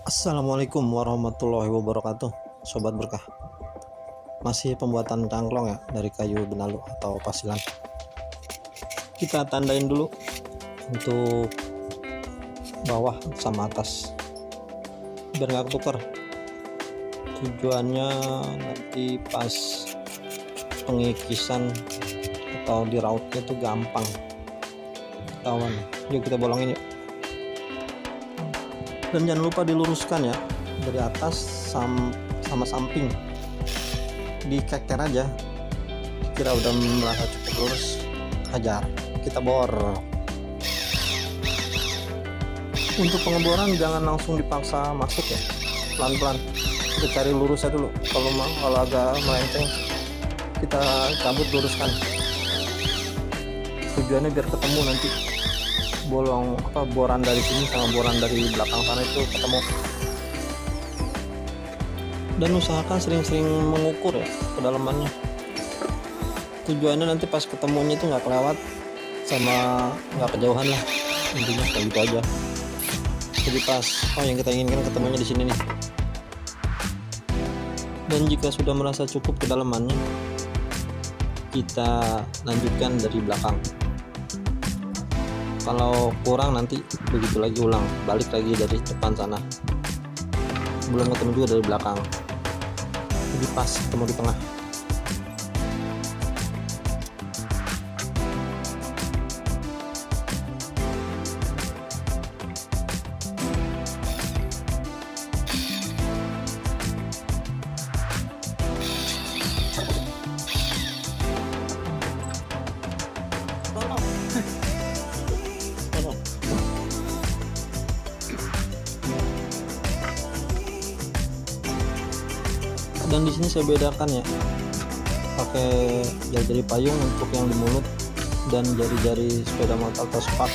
Assalamualaikum warahmatullahi wabarakatuh, Sobat Berkah. Masih pembuatan cangklong ya dari kayu benalu atau pasilan. Kita tandain dulu untuk bawah sama atas biar nggak ketukar. Tujuannya nanti pas pengikisan atau dirautnya itu gampang ketahuan. Yuk kita bolongin yuk. Dan jangan lupa diluruskan ya dari atas sama samping, dikeker aja. Kira udah merasa cukup lurus, hajar, kita bor. Untuk pengeboran jangan langsung dipaksa masuk ya, pelan-pelan kita cari lurusnya dulu. Kalau agak melenceng kita cabut, luruskan. Tujuannya biar ketemu nanti boran dari sini sama boran dari belakang sana itu ketemu. Dan usahakan sering-sering mengukur ya kedalamannya. Tujuannya nanti pas ketemunya itu nggak kelewat sama nggak kejauhan lah, intinya kayak gitu aja. Jadi pas yang kita inginkan ketemunya di sini nih. Dan jika sudah merasa cukup kedalamannya, kita lanjutkan dari belakang. Kalau kurang nanti begitu lagi, ulang balik lagi dari depan sana, belum ketemu juga dari belakang, jadi pas ketemu di tengah. Dan di sini saya bedakan ya, pakai jari-jari payung untuk yang di mulut dan jari-jari sepeda motor atau spak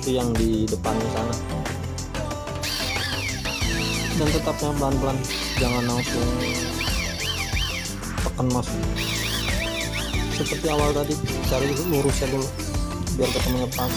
itu yang di depannya sana. Dan tetapnya pelan-pelan, jangan langsung tekan masuk. Seperti awal tadi, cari lurusnya dulu biar ketemunya pas.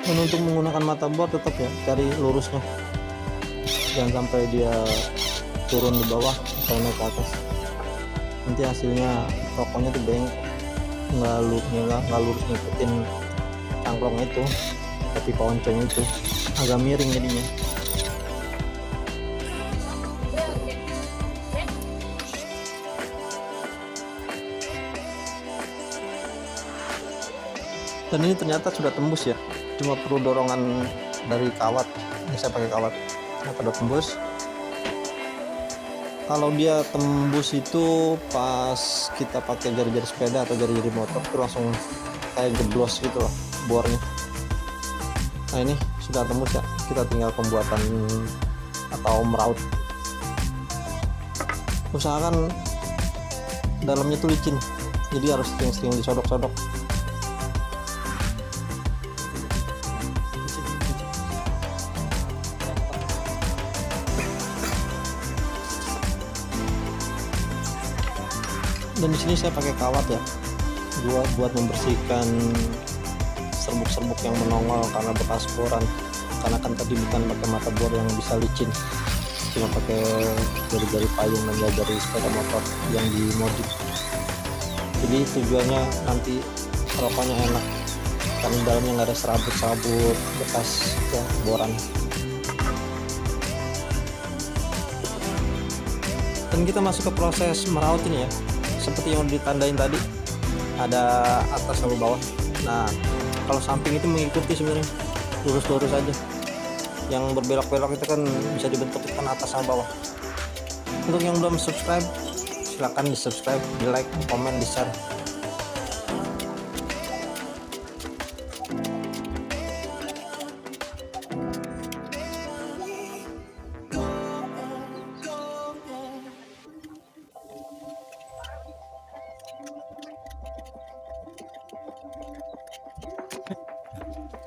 Dan untuk menggunakan mata bor tetap ya cari lurusnya, jangan sampai dia turun di bawah atau naik ke atas, nanti hasilnya rokoknya tuh bengkok, nggak lurus ngikutin cangklong itu, tapi ponceng itu agak miring jadinya. Dan ini ternyata sudah tembus ya, cuma perlu dorongan dari kawat. Ini saya pakai kawat, pada tembus. Kalau dia tembus itu pas kita pakai jari-jari sepeda atau jari-jari motor itu langsung kayak jeblos gitu loh bornya. Nah ini sudah tembus ya, kita tinggal pembuatan atau meraut. Usahakan dalamnya tuh licin, jadi harus sering-sering disodok-sodok. Dan di sini saya pakai kawat ya, buat membersihkan serbuk-serbuk yang menongol karena bekas boran. Karena kan tadi bukan pakai mata bor yang bisa licin, cuma pakai jari-jari payung dan jari sepeda motor yang dimodif. Jadi tujuannya nanti rokoknya enak, karena di dalamnya nggak ada serabut-serabut bekas boran. Dan kita masuk ke proses meraut ini ya, seperti yang ditandain tadi, ada atas sama bawah. Nah kalau samping itu mengikuti sebenarnya, lurus-lurus aja. Yang berbelok-belok itu kan bisa dibentuk kan atas sama bawah. Untuk yang belum subscribe, silahkan di subscribe, di like, komen, di share.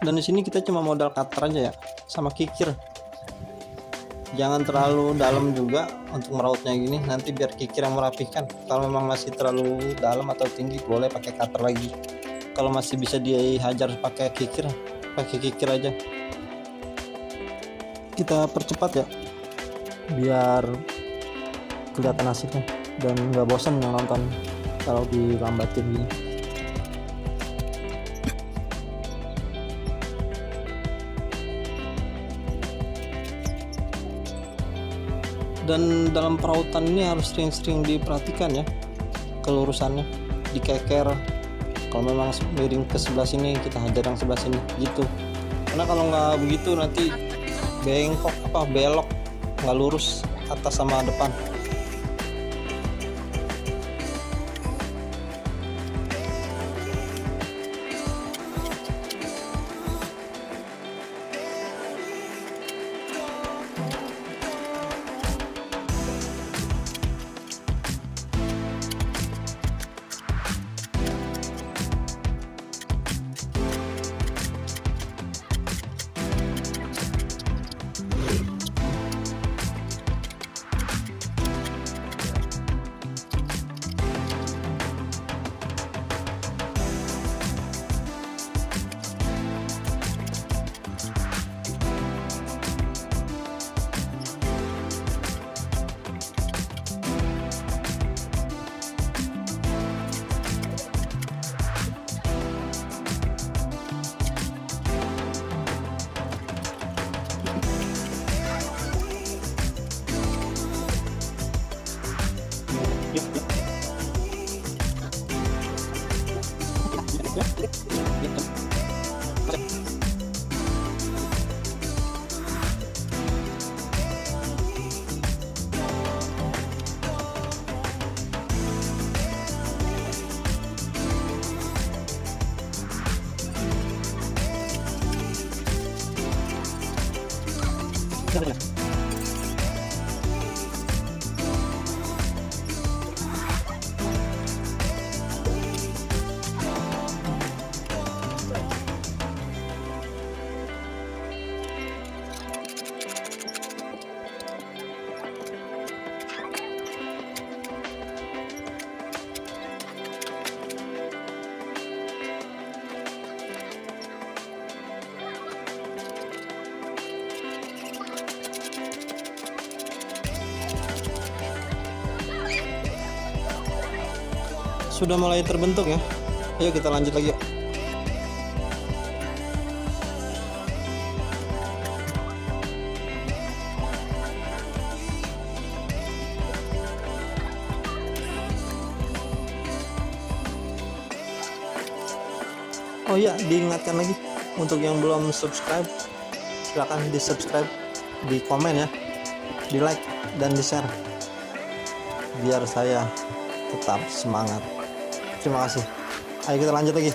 Dan di sini kita cuma modal cutter aja ya, sama kikir. Jangan terlalu dalam juga untuk merautnya gini, nanti biar kikir yang merapikan. Kalau memang masih terlalu dalam atau tinggi, boleh pakai cutter lagi. Kalau masih bisa dihajar pakai kikir aja. Kita percepat ya, biar kelihatan hasilnya dan nggak bosan yang nonton kalau dilambatin gini. Dan dalam perautan ini harus sering-sering diperhatikan ya, kelurusannya, dikeker. Kalau memang miring ke sebelah sini, kita hajar yang sebelah sini gitu. Karena kalau nggak begitu nanti bengkok belok, nggak lurus atas sama depan. Sudah mulai terbentuk ya. Ayo kita lanjut lagi yuk. Oh iya, diingatkan lagi untuk yang belum subscribe, silahkan di subscribe, di komen ya, di like dan di share biar saya tetap semangat. Terima kasih. Ayo kita lanjut lagi.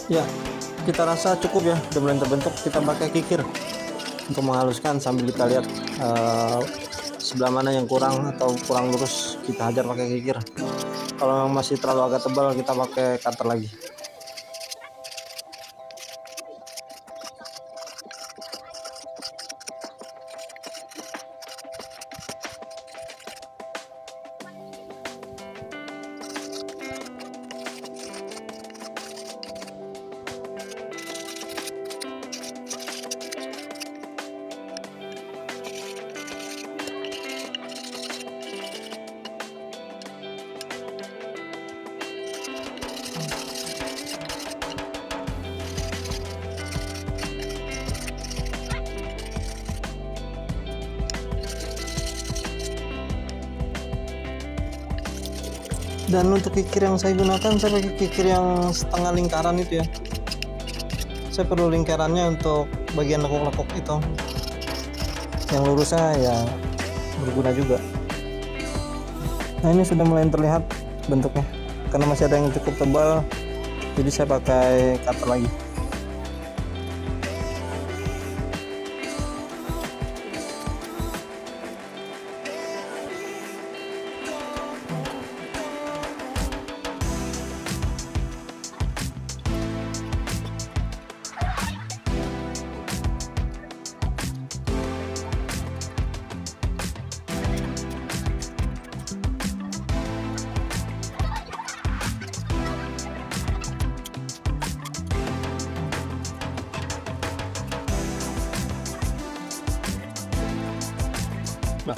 Ya, kita rasa cukup ya, udah mulai terbentuk. Kita pakai kikir untuk menghaluskan sambil kita lihat sebelah mana yang kurang atau kurang lurus, kita hajar pakai kikir. Kalau masih terlalu agak tebal, kita pakai cutter lagi. Dan untuk kikir yang saya gunakan, saya pakai kikir yang setengah lingkaran itu ya. Saya perlu lingkarannya untuk bagian lekuk-lekuk itu. Yang lurusnya ya berguna juga. Nah, ini sudah mulai terlihat bentuknya, karena masih ada yang cukup tebal, jadi saya pakai cutter lagi. Bah,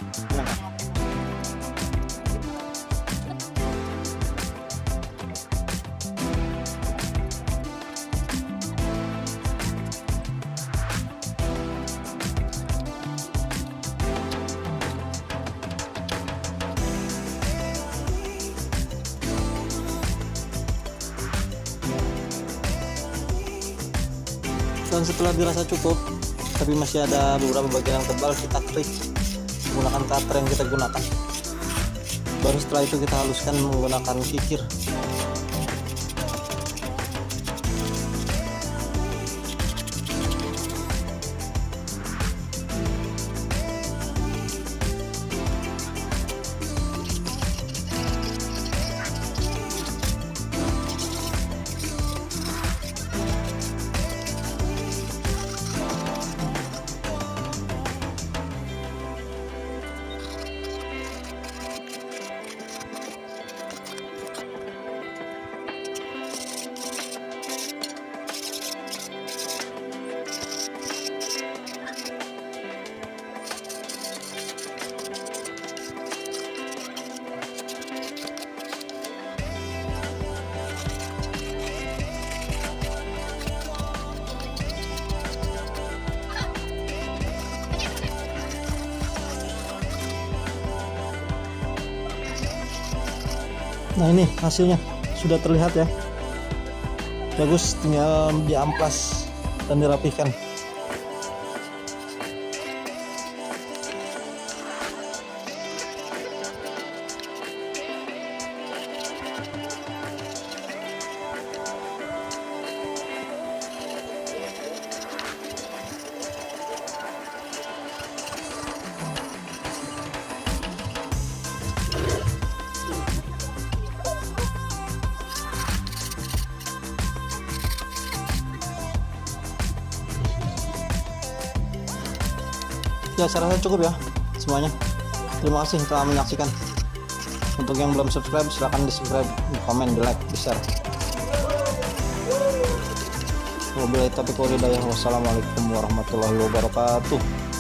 dan setelah dirasa cukup tapi masih ada beberapa bagian yang tebal, kita klik menggunakan cutter yang kita gunakan. Baru setelah itu kita haluskan menggunakan kikir. Nah, ini hasilnya sudah terlihat ya, bagus, tinggal diamplas dan dirapihkan. Ya, saya rasa cukup ya semuanya. Terima kasih telah menyaksikan. Untuk yang belum subscribe, silahkan di subscribe, di komen, di like, di share. Wabillahi taufiq wal hidayah. Wassalamualaikum warahmatullahi wabarakatuh.